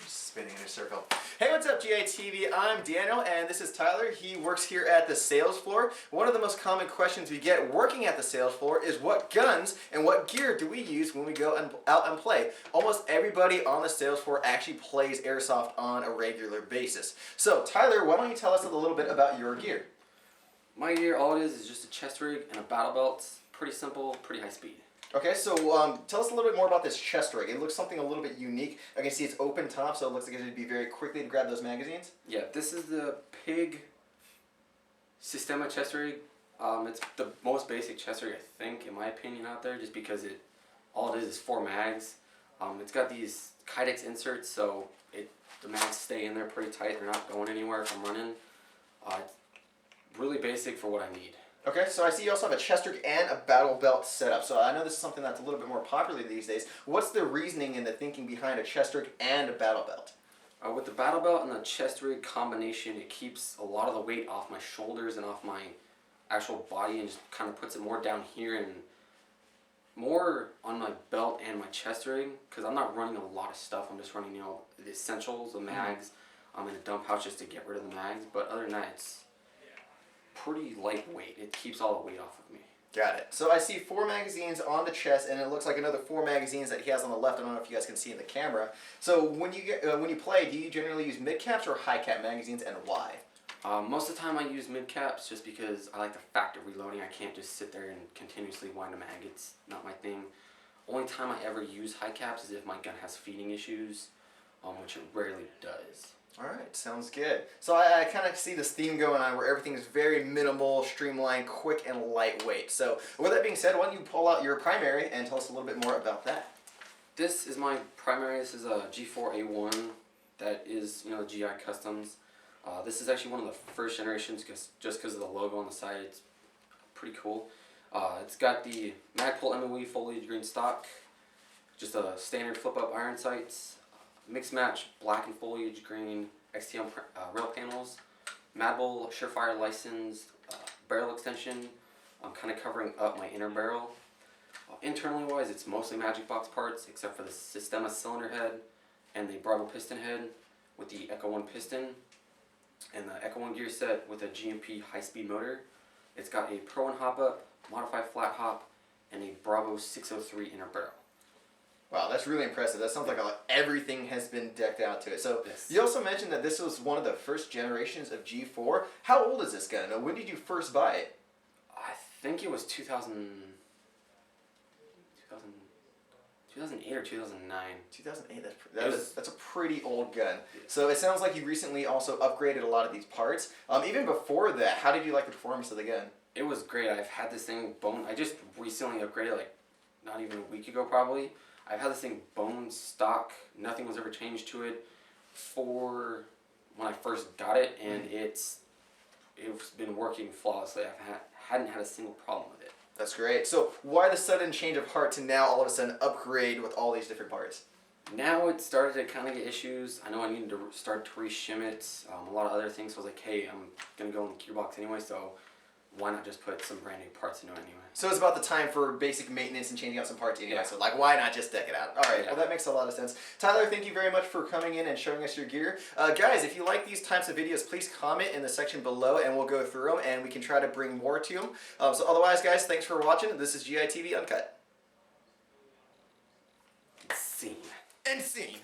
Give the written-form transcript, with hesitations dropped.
Just spinning in a circle. Hey, what's up, GITV? I'm Daniel, and this is Tyler. He works here at the sales floor. One of the most common questions we get working at the sales floor is what guns and what gear do we use when we go out and play? Almost everybody on the sales floor actually plays Airsoft on a regular basis. So, Tyler, why don't you tell us a little bit about your gear? My gear, all it is just a chest rig and a battle belt. Pretty simple, pretty high speed. Okay, so tell us a little bit more about this chest rig. It looks something a little bit unique. I can see it's open top, so it looks like it'd be very quickly to grab those magazines. Yeah, this is the Pig Sistema chest rig. It's the most basic chest rig, I think, in my opinion, out there, just because all it is 4 mags. It's got these Kydex inserts, so the mags stay in there pretty tight. They're not going anywhere if I'm running. It's really basic for what I need. Okay, so I see you also have a chest rig and a battle belt setup. So I know this is something that's a little bit more popular these days. What's the reasoning and the thinking behind a chest rig and a battle belt? With the battle belt and the chest rig combination, it keeps a lot of the weight off my shoulders and off my actual body, and just kind of puts it more down here and more on my belt and my chest rig, because I'm not running a lot of stuff. I'm just running, the essentials, the mags, and a dump pouch just to get rid of the mags. But other than that, it's pretty lightweight. It keeps all the weight off of me. Got it. So I see 4 magazines on the chest, and it looks like another 4 magazines that he has on the left. I don't know if you guys can see in the camera. So when you play, do you generally use mid caps or high cap magazines, and why? Most of the time I use mid caps just because I like the fact of reloading. I can't just sit there and continuously wind a mag. It's not my thing. Only time I ever use high caps is if my gun has feeding issues, which it rarely does. Alright, sounds good. So I kind of see this theme going on where everything is very minimal, streamlined, quick, and lightweight. So with that being said, why don't you pull out your primary and tell us a little bit more about that? This is my primary. This is a G4A1 that is, the GI Customs. This is actually one of the first generations just because of the logo on the side. It's pretty cool. It's got the Magpul MOE foliage green stock, just a standard flip-up iron sights, mixed match black and foliage green XTM rail panels, Mad Bull Surefire licensed barrel extension. I'm kind of covering up my inner barrel. Internally wise, it's mostly Magic Box parts except for the Sistema cylinder head and the Bravo piston head with the Echo 1 piston, and the Echo 1 gear set with a GMP high-speed motor. It's got a Pro 1 hop up, modified flat hop, and a Bravo 603 inner barrel. Wow, that's really impressive. That sounds like everything has been decked out to it. So yes. You also mentioned that this was one of the first generations of G4. How old is this gun? When did you first buy it? I think it was 2008 or 2009. 2008, that's a pretty old gun. So it sounds like you recently also upgraded a lot of these parts. Even before that, how did you like the performance of the gun? It was great. I've had this thing I just recently upgraded, not even a week ago probably. I've had this thing bone stock. Nothing was ever changed to it for when I first got it, and it's been working flawlessly. Hadn't had a single problem with it. That's great. So why the sudden change of heart to now all of a sudden upgrade with all these different parts? Now it started to kind of get issues. I know I needed to start to re-shim it, a lot of other things. So I was like, hey, I'm going to go in the gearbox anyway, so why not just put some brand new parts into it anyway? So it's about the time for basic maintenance and changing out some parts anyway. Yeah. So why not just deck it out? All right, yeah. Well, that makes a lot of sense. Tyler, thank you very much for coming in and showing us your gear. Guys, if you like these types of videos, please comment in the section below and we'll go through them and we can try to bring more to them. So otherwise, guys, thanks for watching. This is GITV Uncut. Scene. And scene.